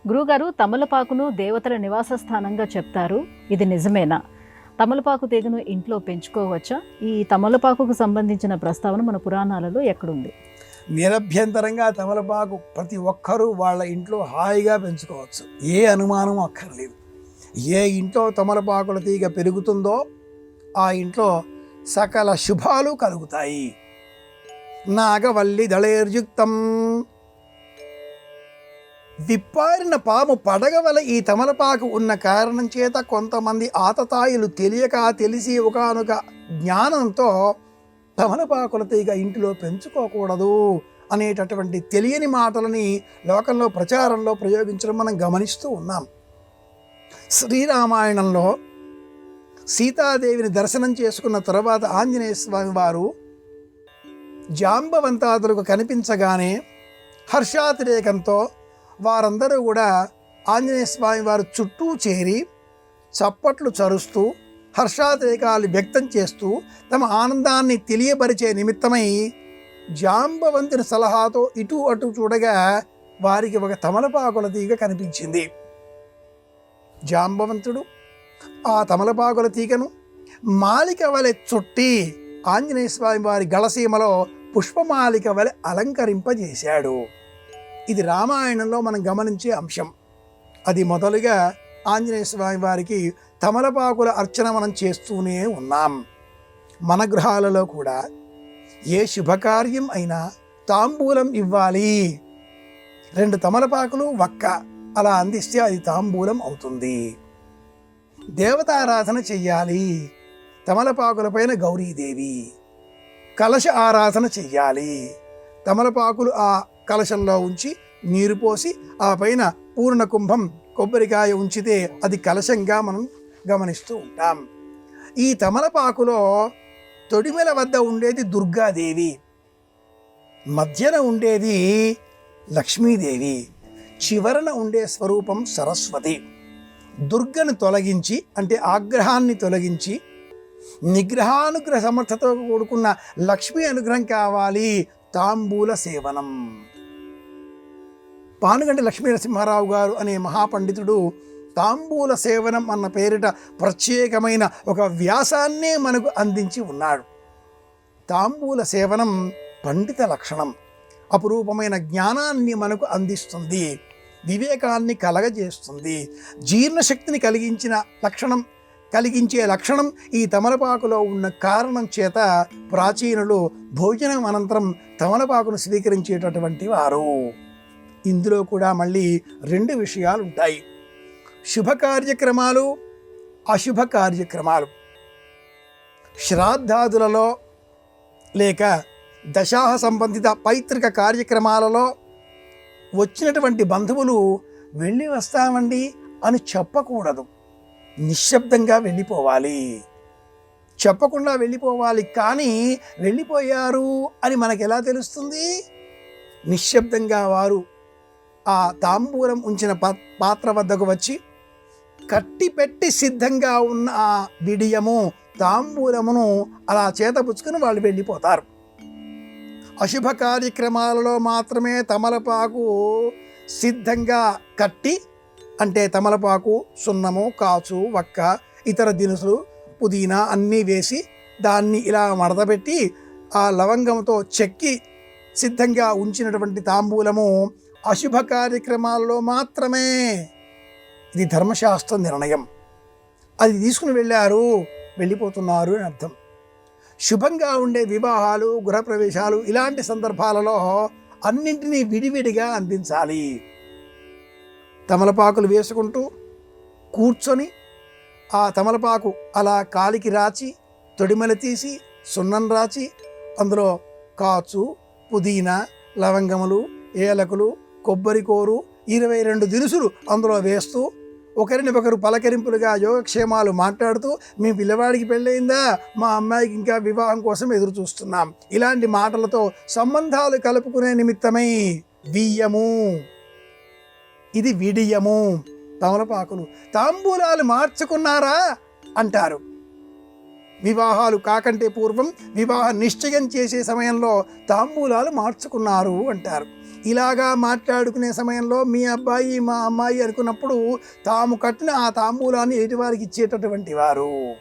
గురుగారు, తమలపాకును దేవతల నివాస స్థానంగా చెప్తారు. ఇది నిజమేనా? తమలపాకు తీగను ఇంట్లో పెంచుకోవచ్చా? ఈ తమలపాకుకు సంబంధించిన ప్రస్తావన మన పురాణాలలో ఎక్కడుంది? నిరభ్యంతరంగా తమలపాకు ప్రతి ఒక్కరూ వాళ్ళ ఇంట్లో హాయిగా పెంచుకోవచ్చు. ఏ అనుమానం అక్కర్లేదు. ఏ ఇంట్లో తమలపాకుల తీగ పెరుగుతుందో ఆ ఇంట్లో సకల శుభాలు కలుగుతాయి. నాగవల్లి దళేర్యుక్తం, విప్పారిన పాము పడగవల ఈ తమలపాకు ఉన్న కారణం చేత కొంతమంది ఆతతాయిలు తెలియక తెలిసి ఒకానొక జ్ఞానంతో తమలపాకుల తీగ ఇంటిలో పెంచుకోకూడదు అనేటటువంటి తెలియని మాటలని లోకంలో ప్రచారంలో ప్రయోగించడం మనం గమనిస్తూ ఉన్నాం. శ్రీరామాయణంలో సీతాదేవిని దర్శనం చేసుకున్న తర్వాత ఆంజనేయ స్వామి వారు జాంబవంతాదులకు కనిపించగానే హర్షాతిరేకంతో వారందరూ కూడా ఆంజనేయ స్వామి వారు చుట్టూ చేరి చప్పట్లు చరుస్తూ హర్షాతిరేకాలు వ్యక్తం చేస్తూ తమ ఆనందాన్ని తెలియపరిచే నిమిత్తమై జాంబవంతుని సలహాతో ఇటు అటు చూడగా వారికి ఒక తమలపాకుల తీగ కనిపించింది. జాంబవంతుడు ఆ తమలపాకుల తీగను మాలిక వలె చుట్టి ఆంజనేయ స్వామి వారి గళసీమలో పుష్పమాలిక వలె అలంకరింపజేశాడు. ఇది రామాయణంలో మనం గమనించే అంశం. అది మొదలుగా ఆంజనేయ స్వామి వారికి తమలపాకుల అర్చన మనం చేస్తూనే ఉన్నాం. మన గృహాలలో కూడా ఏ శుభకార్యం అయినా తాంబూలం ఇవ్వాలి. 2 తమలపాకులు వక్క అలా అందిస్తే అది తాంబూలం అవుతుంది. దేవతారాధన చెయ్యాలి. తమలపాకులపైన గౌరీదేవి. కలశ ఆరాధన చెయ్యాలి. తమలపాకులు ఆ కలశంలో ఉంచి నీరు పోసి ఆ పైన పూర్ణ కుంభం కొబ్బరికాయ ఉంచితే అది కలశంగా మనం గమనిస్తూ ఉంటాం. ఈ తమలపాకులో తొడిమెల వద్ద ఉండేది దుర్గాదేవి, మధ్యన ఉండేది లక్ష్మీదేవి, చివరన ఉండే స్వరూపం సరస్వతి. దుర్గను తొలగించి అంటే ఆగ్రహాన్ని తొలగించి నిగ్రహానుగ్రహ సమర్థతో కూడుకున్న లక్ష్మీ అనుగ్రహం కావాలి. తాంబూల సేవనం. పానుగంటి లక్ష్మీనరసింహారావు గారు అనే మహాపండితుడు తాంబూల సేవనం అన్న పేరిట ప్రత్యేకమైన ఒక వ్యాసాన్నే మనకు అందించి ఉన్నాడు. తాంబూల సేవనం పండిత లక్షణం. అపురూపమైన జ్ఞానాన్ని మనకు అందిస్తుంది, వివేకాన్ని కలగజేస్తుంది, జీర్ణశక్తిని కలిగించే లక్షణం ఈ తమలపాకులో ఉన్న కారణం చేత ప్రాచీనులు భోజనం అనంతరం తమలపాకును స్వీకరించేటటువంటి వారు. ఇందులో కూడా మళ్ళీ 2 విషయాలు ఉంటాయి. శుభ కార్యక్రమాలు, అశుభ కార్యక్రమాలు. శ్రాద్ధాదులలో లేక దశాహ సంబంధిత పైతృక కార్యక్రమాలలో వచ్చినటువంటి బంధువులు వెళ్ళి వస్తామండి అని చెప్పకూడదు. నిశ్శబ్దంగా వెళ్ళిపోవాలి. చెప్పకుండా వెళ్ళిపోవాలి. కానీ వెళ్ళిపోయారు అని మనకు ఎలా తెలుస్తుంది? నిశ్శబ్దంగా వారు ఆ తాంబూలం ఉంచిన పాత్ర వద్దకు వచ్చి కట్టిపెట్టి సిద్ధంగా ఉన్న ఆ బిడియము తాంబూలమును అలా చేతపుచ్చుకుని వాళ్ళు వెళ్ళిపోతారు. అశుభ కార్యక్రమాలలో మాత్రమే తమలపాకు సిద్ధంగా కట్టి, అంటే తమలపాకు, సున్నము, కాచు, వక్క, ఇతర దినుసులు, పుదీనా అన్నీ వేసి దాన్ని ఇలా మడతపెట్టి ఆ లవంగంతో చెక్కి సిద్ధంగా ఉంచినటువంటి తాంబూలము అశుభ కార్యక్రమాలలో మాత్రమే. ఇది ధర్మశాస్త్ర నిర్ణయం. అది తీసుకుని వెళ్ళిపోతున్నారు అని అర్థం. శుభంగా ఉండే వివాహాలు, గృహప్రవేశాలు ఇలాంటి సందర్భాలలో అన్నింటినీ విడివిడిగా అందించాలి. తమలపాకులు వేసుకుంటూ కూర్చొని ఆ తమలపాకు అలా కాలికి రాచి తొడిమల తీసి సున్నం రాచి అందులో కాచు, పుదీనా, లవంగములు, ఏలకులు, కొబ్బరికోరు 22 దినుసులు అందులో వేస్తూ ఒకరిని ఒకరు పలకరింపులుగా యోగక్షేమాలు మాట్లాడుతూ మీ పిల్లవాడికి పెళ్ళయిందా, మా అమ్మాయికి ఇంకా వివాహం కోసం ఎదురు చూస్తున్నాం, ఇలాంటి మాటలతో సంబంధాలు కలుపుకునే నిమిత్తమై వియ్యము, ఇది విడియము. తమలపాకులు తాంబూలాలు మార్చుకున్నారా అంటారు. వివాహాలు కాకంటే పూర్వం వివాహ నిశ్చయం చేసే సమయంలో తాంబూలాలు మార్చుకున్నారు అంటారు. ఇలాగా మాట్లాడుకునే సమయంలో మీ అబ్బాయి మా అమ్మాయి అనుకున్నప్పుడు తాము కట్టిన ఆ తాంబూలాన్ని ఎదుటివారికి ఇచ్చేటటువంటి వారు,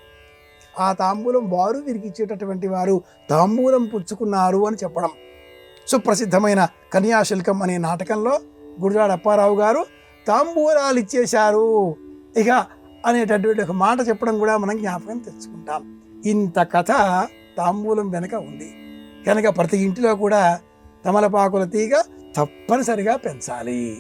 ఆ తాంబూలం వారు వీరికి ఇచ్చేటటువంటి వారు తాంబూలం పుచ్చుకున్నారు అని చెప్పడం. సుప్రసిద్ధమైన కన్యాశుల్కం అనే నాటకంలో గురజాడ అప్పారావు గారు తాంబూలాలు ఇచ్చేశారు ఇక అనేటటువంటి ఒక మాట చెప్పడం కూడా మనం జ్ఞాపకం తెచ్చుకుంటాం. ఇంత కథ తాంబూలం వెనక ఉంది కనుక ప్రతి ఇంటిలో కూడా తమలపాకుల తీగ తప్పనిసరిగా పెంచాలి.